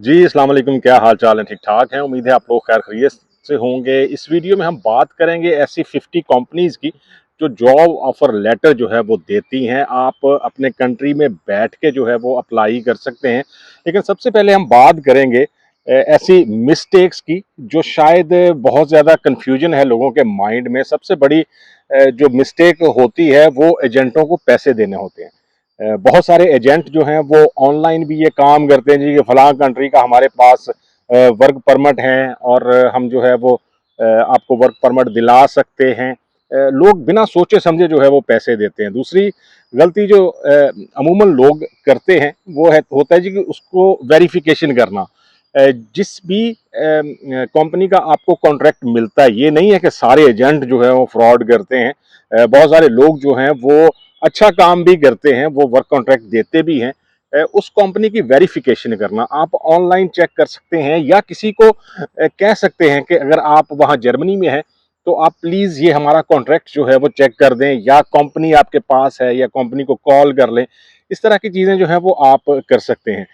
जी, अस्सलाम वालेकुम। क्या हाल चाल है? ठीक ठाक हैं। उम्मीद है आप लोग खैर खैरियत से होंगे। इस वीडियो में हम बात करेंगे ऐसी 50 कंपनीज की जो जॉब ऑफर लेटर जो है वो देती हैं। आप अपने कंट्री में बैठ के जो है वो अप्लाई कर सकते हैं। लेकिन सबसे पहले हम बात करेंगे ऐसी मिस्टेक्स की जो शायद बहुत ज़्यादा कन्फ्यूजन है लोगों के माइंड में। सबसे बड़ी जो मिस्टेक होती है वो एजेंटों को पैसे देने होते हैं। बहुत सारे एजेंट जो हैं वो ऑनलाइन भी ये काम करते हैं जी कि फलां कंट्री का हमारे पास वर्क परमिट है और हम जो है वो आपको वर्क परमिट दिला सकते हैं। लोग बिना सोचे समझे जो है वो पैसे देते हैं। दूसरी गलती जो अमूमन लोग करते हैं वो है होता है जी कि उसको वेरिफिकेशन करना। जिस भी कंपनी का आपको कॉन्ट्रैक्ट मिलता है, ये नहीं है कि सारे एजेंट जो है वो फ्रॉड करते हैं। बहुत सारे लोग जो हैं वो अच्छा काम भी करते हैं, वो वर्क कॉन्ट्रैक्ट देते भी हैं। उस कंपनी की वेरिफिकेशन करना आप ऑनलाइन चेक कर सकते हैं या किसी को कह सकते हैं कि अगर आप वहाँ जर्मनी में हैं तो आप प्लीज़ ये हमारा कॉन्ट्रैक्ट जो है वो चेक कर दें, या कंपनी आपके पास है या कंपनी को कॉल कर लें। इस तरह की चीज़ें जो हैं वो आप कर सकते हैं।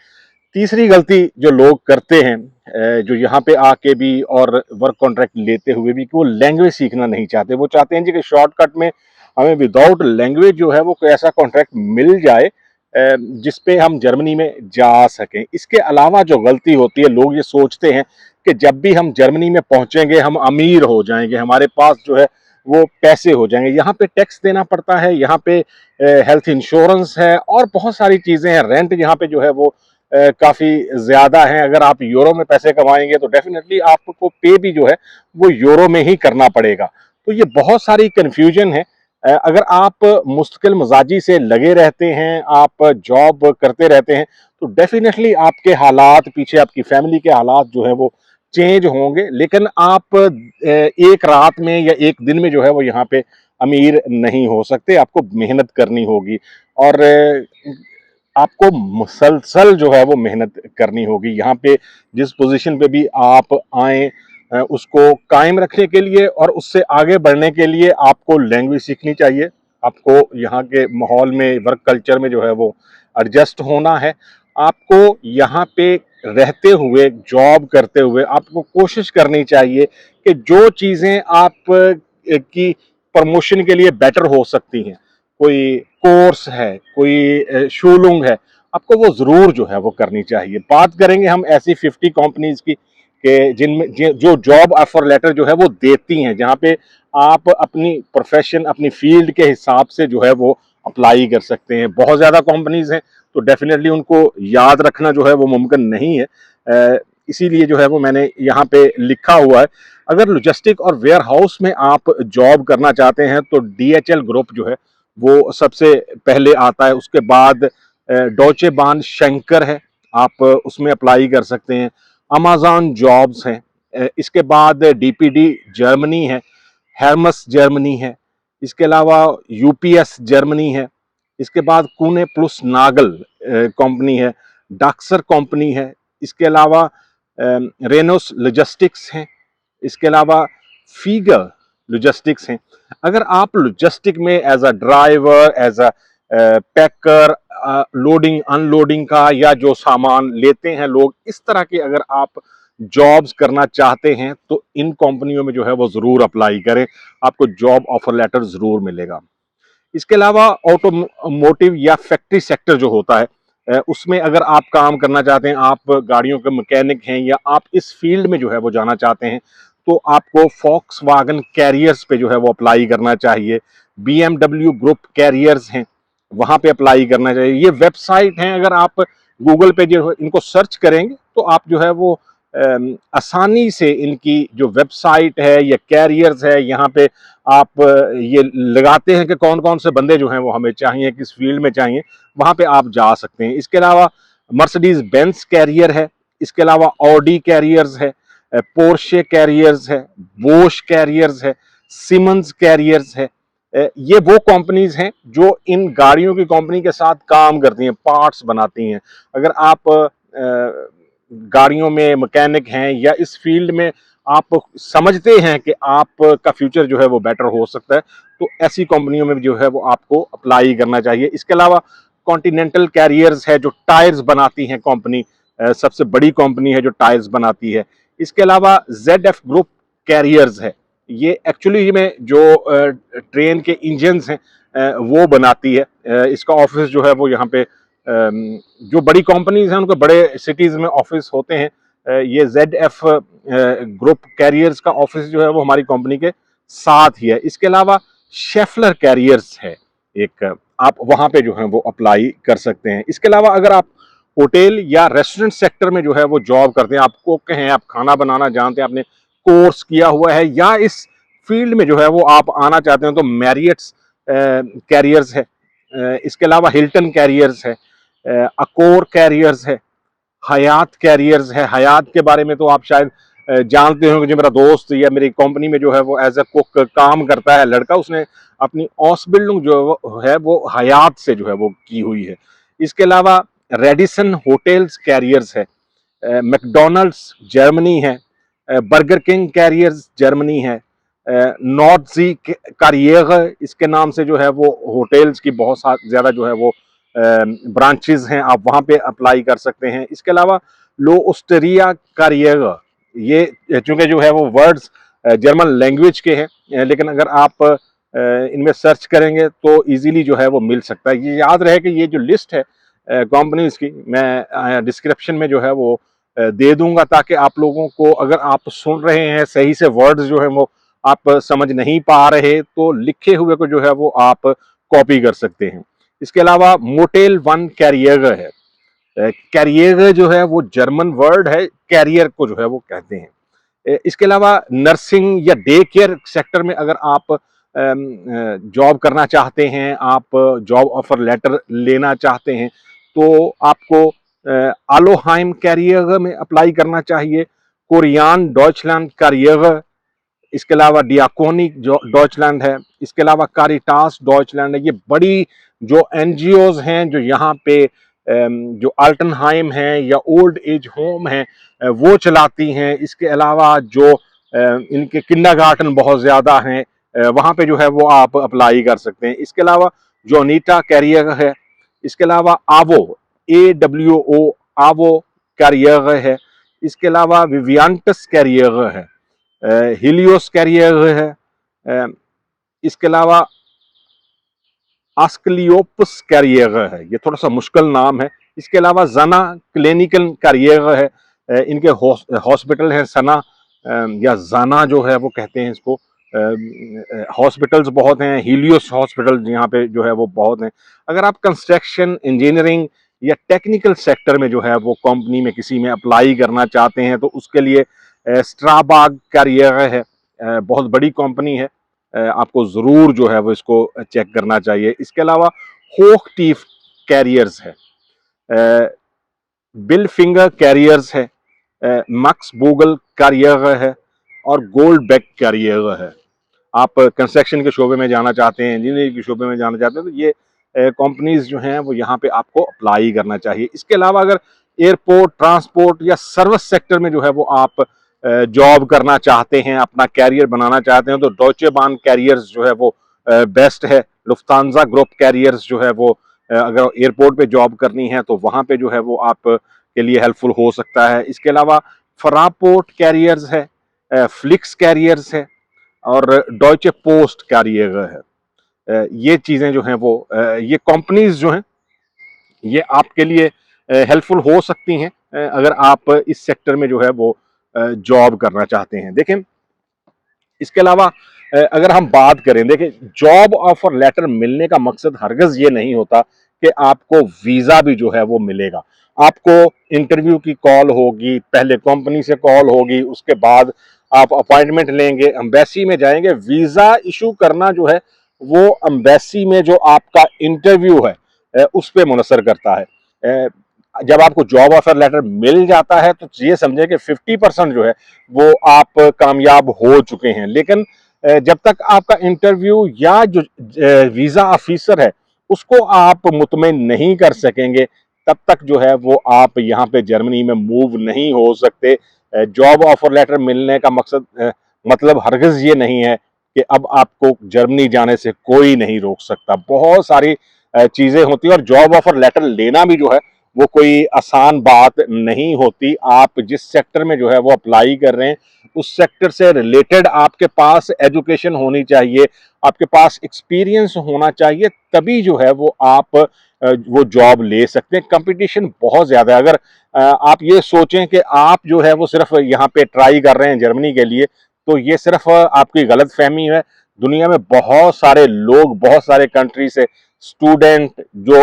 तीसरी गलती जो लोग करते हैं जो यहाँ पे आके भी और वर्क कॉन्ट्रैक्ट लेते हुए भी, कि वो लैंग्वेज सीखना नहीं चाहते। वो चाहते हैं जी कि शॉर्टकट में हमें विदाउट लैंग्वेज जो है वो कोई ऐसा कॉन्ट्रैक्ट मिल जाए जिसपे हम जर्मनी में जा सकें। इसके अलावा जो गलती होती है, लोग ये सोचते हैं कि जब भी हम जर्मनी में पहुंचेंगे हम अमीर हो जाएंगे, हमारे पास जो है वो पैसे हो जाएंगे। यहाँ पे टैक्स देना पड़ता है, यहाँ पे हेल्थ इंश्योरेंस है और बहुत सारी चीज़ें हैं। रेंट यहाँ पे जो है वो काफ़ी ज़्यादा है। अगर आप यूरो में पैसे कमाएंगे तो डेफिनेटली आपको पे भी जो है वो यूरो में ही करना पड़ेगा। तो ये बहुत सारी कन्फ्यूजन है। अगर आप मुस्तकिल मिजाजी से लगे रहते हैं, आप जॉब करते रहते हैं, तो डेफिनेटली आपके हालात, पीछे आपकी फैमिली के हालात जो है वो चेंज होंगे। लेकिन आप एक रात में या एक दिन में जो है वो यहाँ पे अमीर नहीं हो सकते। आपको मेहनत करनी होगी और आपको मुसलसल जो है वो मेहनत करनी होगी। यहाँ पे जिस पोजीशन पे भी आप आए उसको कायम रखने के लिए और उससे आगे बढ़ने के लिए आपको लैंग्वेज सीखनी चाहिए। आपको यहाँ के माहौल में, वर्क कल्चर में जो है वो एडजस्ट होना है। आपको यहाँ पे रहते हुए, जॉब करते हुए आपको कोशिश करनी चाहिए कि जो चीज़ें आप की प्रमोशन के लिए बेटर हो सकती हैं, कोई कोर्स है, कोई शूलुंग है, आपको वो ज़रूर जो है वो करनी चाहिए। बात करेंगे हम ऐसी 50 कंपनीज की कि जिनमें जो जॉब ऑफर लेटर जो है वो देती हैं, जहाँ पे आप अपनी प्रोफेशन, अपनी फील्ड के हिसाब से जो है वो अप्लाई कर सकते हैं। बहुत ज़्यादा कंपनीज हैं तो डेफिनेटली उनको याद रखना जो है वो मुमकिन नहीं है। इसीलिए जो है वो मैंने यहाँ पे लिखा हुआ है। अगर लॉजिस्टिक और वेयर हाउस में आप जॉब करना चाहते हैं तो DHL ग्रुप जो है वो सबसे पहले आता है। उसके बाद डॉचे बान शंकर है, आप उसमें अप्लाई कर सकते हैं। अमेजॉन जॉब्स हैं। इसके बाद DPD जर्मनी है, हेरमस जर्मनी है, इसके अलावा UPS जर्मनी है। इसके बाद कुने प्लस नागल कंपनी है, डाक्सर कंपनी है। इसके अलावा रेनोस लॉजिस्टिक्स हैं। इसके अलावा फीगर लॉजिस्टिक्स हैं। अगर आप लॉजिस्टिक में as a driver, as a packer, loading unloading का या जो सामान लेते हैं लोग, इस तरह के अगर आप जॉब्स करना चाहते हैं तो इन कंपनियों में जो है वो ज़रूर अप्लाई करें। आपको जॉब ऑफर लेटर ज़रूर मिलेगा। इसके अलावा ऑटोमोटिव या फैक्ट्री सेक्टर जो होता है, उसमें अगर आप काम करना चाहते हैं, आप गाड़ियों के मैकेनिक हैं या आप इस फील्ड में जो है वो जाना चाहते हैं, तो आपको फॉक्सवागन कैरियर्स पे जो है वो अप्लाई करना चाहिए। BMW ग्रुप कैरियर्स हैं, वहाँ पे अप्लाई करना चाहिए। ये वेबसाइट हैं, अगर आप गूगल पे जो है इनको सर्च करेंगे तो आप जो है वो आसानी से इनकी जो वेबसाइट है या कैरियर्स है, यहाँ पे आप ये लगाते हैं कि कौन कौन से बंदे जो हैं वो हमें चाहिए, किस फील्ड में चाहिए, वहाँ पे आप जा सकते हैं। इसके अलावा मर्सिडीज बेंस कैरियर है, इसके अलावा ऑडी कैरियर्स है, पोर्शे कैरियर्स है, बोश कैरियर्स है, सिमंस कैरियर्स है। ये वो कंपनीज हैं जो इन गाड़ियों की कंपनी के साथ काम करती हैं, पार्ट्स बनाती हैं। अगर आप गाड़ियों में मैकेनिक हैं या इस फील्ड में आप समझते हैं कि आपका फ्यूचर जो है वो बेटर हो सकता है, तो ऐसी कंपनियों में जो है वो आपको अप्लाई करना चाहिए। इसके अलावा कॉन्टिनेंटल कैरियर्स है जो टायर्स बनाती हैं कंपनी, सबसे बड़ी कंपनी है जो टायर्स बनाती है। इसके अलावा ZF ग्रुप कैरियर्स है, ये एक्चुअली में जो ट्रेन के इंजन्स हैं वो बनाती है। इसका ऑफिस जो है वो यहाँ पे जो बड़ी कंपनीज हैं उनके बड़े सिटीज में ऑफिस होते हैं। ये ZF ग्रुप कैरियर्स का ऑफिस जो है वो हमारी कंपनी के साथ ही है। इसके अलावा शेफलर कैरियर्स है एक, आप वहां पे जो है वो अप्लाई कर सकते हैं। इसके अलावा अगर आप होटल या रेस्टोरेंट सेक्टर में जो है वो जॉब करते हैं, आप कुक हैं, आप खाना बनाना जानते हैं, आपने कोर्स किया हुआ है या इस फील्ड में जो है वो आप आना चाहते हैं, तो मैरियट्स कैरियर्स है। इसके अलावा हिल्टन कैरियर्स है, अकोर कैरियर्स है, हयात कैरियर्स है। हयात के बारे में तो आप शायद जानते होंगे, जो मेरा दोस्त या मेरी कंपनी में जो है वो एज ए कुक काम करता है लड़का, उसने अपनी ऑस बिल्डिंग जो है वो हयात से जो है वो की हुई है। इसके अलावा रेडिसन होटल्स कैरियर्स है, मैकडोनल्ड्स जर्मनी है, बर्गर किंग कैरियर्स जर्मनी है, नॉर्थ जी कैरियर इसके नाम से जो है वो होटल्स की बहुत ज्यादा जो है वो ब्रांचेस हैं, आप वहां पे अप्लाई कर सकते हैं। इसके अलावा लो ऑस्ट्रिया कैरियर, ये चूंकि जो है वो वर्ड्स जर्मन लैंग्वेज के हैं, लेकिन अगर आप इनमें सर्च करेंगे तो इजीली जो है वो मिल सकता है। ये याद रहे कि ये जो लिस्ट है कंपनीज की, मैं डिस्क्रिप्शन में जो है वो दे दूंगा, ताकि आप लोगों को, अगर आप सुन रहे हैं सही से वर्ड्स जो है वो आप समझ नहीं पा रहे, तो लिखे हुए को जो है वो आप कॉपी कर सकते हैं। इसके अलावा मोटेल वन कैरियर है। कैरियर जो है वो जर्मन वर्ड है, कैरियर को जो है वो कहते हैं। इसके अलावा नर्सिंग या डे केयर सेक्टर में अगर आप जॉब करना चाहते हैं, आप जॉब ऑफर लेटर लेना चाहते हैं, तो आपको आलोहाइम कैरियर में अप्लाई करना चाहिए, कोरियान डॉइचलैंड कैरियर, इसके अलावा डियाकोनिक डॉइचलैंड है, इसके अलावा कारिटास डॉइचलैंड है। ये बड़ी जो एनजीओज हैं जो यहाँ पे जो अल्टनहाइम है या ओल्ड एज होम है वो चलाती हैं। इसके अलावा जो इनके किंडरगार्टन बहुत ज्यादा हैं, वहां पे जो है वो आप अप्लाई कर सकते हैं। इसके अलावा जोनीटा कैरियर है, इसके अलावा आवो AWO आवो कैरियर है, इसके अलावा विवियांटस कैरियर है, हिलियोस कैरियर है, इसके अलावा आस्क्लियोपस कैरियर है, ये थोड़ा सा मुश्किल नाम है। इसके अलावा जना क्लिनिकल कैरियर है, इनके हॉस्पिटल है सना या जाना जो है वो कहते हैं इसको। हॉस्पिटल्स बहुत हैं, हीलियोस हॉस्पिटल यहाँ पे जो है वो बहुत हैं। अगर आप कंस्ट्रक्शन, इंजीनियरिंग या टेक्निकल सेक्टर में जो है वो कंपनी में किसी में अप्लाई करना चाहते हैं, तो उसके लिए स्ट्राबाग कैरियर है, बहुत बड़ी कंपनी है, आपको जरूर जो है वो इसको चेक करना चाहिए। इसके अलावा होकटीफ कैरियर्स है, बिल फिंगर कैरियर्स है, मैक्स बोगल कैरियर है और गोल्ड बैक कैरियर है। आप कंस्ट्रक्शन के शोबे में जाना चाहते हैं, इंजीनियरिंग के शोबे में जाना चाहते हैं, तो ये कंपनीज जो हैं वो यहाँ पे आपको अप्लाई करना चाहिए। इसके अलावा अगर एयरपोर्ट, ट्रांसपोर्ट या सर्विस सेक्टर में जो है वो आप जॉब करना चाहते हैं, अपना कैरियर बनाना चाहते हैं, तो डॉचे बान कैरियर्स जो है वो बेस्ट है। लुफ्तांजा ग्रुप कैरियर्स जो है वो अगर एयरपोर्ट पे जॉब करनी है तो वहां पे जो है वो आप के लिए हेल्पफुल हो सकता है। इसके अलावा फ्रापोर्ट कैरियर्स है, फ्लिक्स कैरियर्स है और डॉइचे पोस्ट कैरियर है। ये चीजें जो हैं वो ये कंपनीज जो हैं ये आपके लिए हेल्पफुल हो सकती हैं अगर आप इस सेक्टर में जो है वो जॉब करना चाहते हैं। देखें, इसके अलावा अगर हम बात करें, देखिए जॉब ऑफर लेटर मिलने का मकसद हरगिज ये नहीं होता कि आपको वीजा भी जो है वो मिलेगा। आपको इंटरव्यू की कॉल होगी, पहले कंपनी से कॉल होगी, उसके बाद आप अपॉइंटमेंट लेंगे, एम्बेसी में जाएंगे। वीजा इशू करना जो है वो एम्बेसी में जो आपका इंटरव्यू है उस पर मुनसर करता है। जब आपको जॉब ऑफर लेटर मिल जाता है तो ये समझे कि 50% जो है वो आप कामयाब हो चुके हैं। लेकिन जब तक आपका इंटरव्यू या जो वीजा ऑफिसर है उसको आप मुतमिन नहीं कर सकेंगे, तब तक जो है वो आप यहाँ पे जर्मनी में मूव नहीं हो सकते। जॉब ऑफर लेटर मिलने का मकसद मतलब हरगिज ये नहीं है कि अब आपको जर्मनी जाने से कोई नहीं रोक सकता। बहुत सारी चीजें होती हैं और जॉब ऑफर लेटर लेना भी जो है वो कोई आसान बात नहीं होती। आप जिस सेक्टर में जो है वो अप्लाई कर रहे हैं, उस सेक्टर से रिलेटेड आपके पास एजुकेशन होनी चाहिए, आपके पास एक्सपीरियंस होना चाहिए, तभी जो है वो आप वो जॉब ले सकते हैं। कंपटीशन बहुत ज़्यादा है। अगर आप ये सोचें कि आप जो है वो सिर्फ यहाँ पे ट्राई कर रहे हैं जर्मनी के लिए, तो ये सिर्फ आपकी गलत फहमी है। दुनिया में बहुत सारे लोग, बहुत सारे कंट्री से स्टूडेंट जो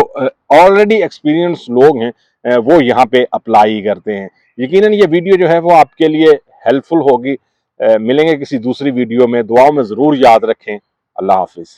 ऑलरेडी एक्सपीरियंस लोग हैं, वो यहाँ पे अप्लाई करते हैं। यकीनन ये वीडियो जो है वो आपके लिए हेल्पफुल होगी। मिलेंगे किसी दूसरी वीडियो में। दुआओं में ज़रूर याद रखें। अल्लाह हाफिज़।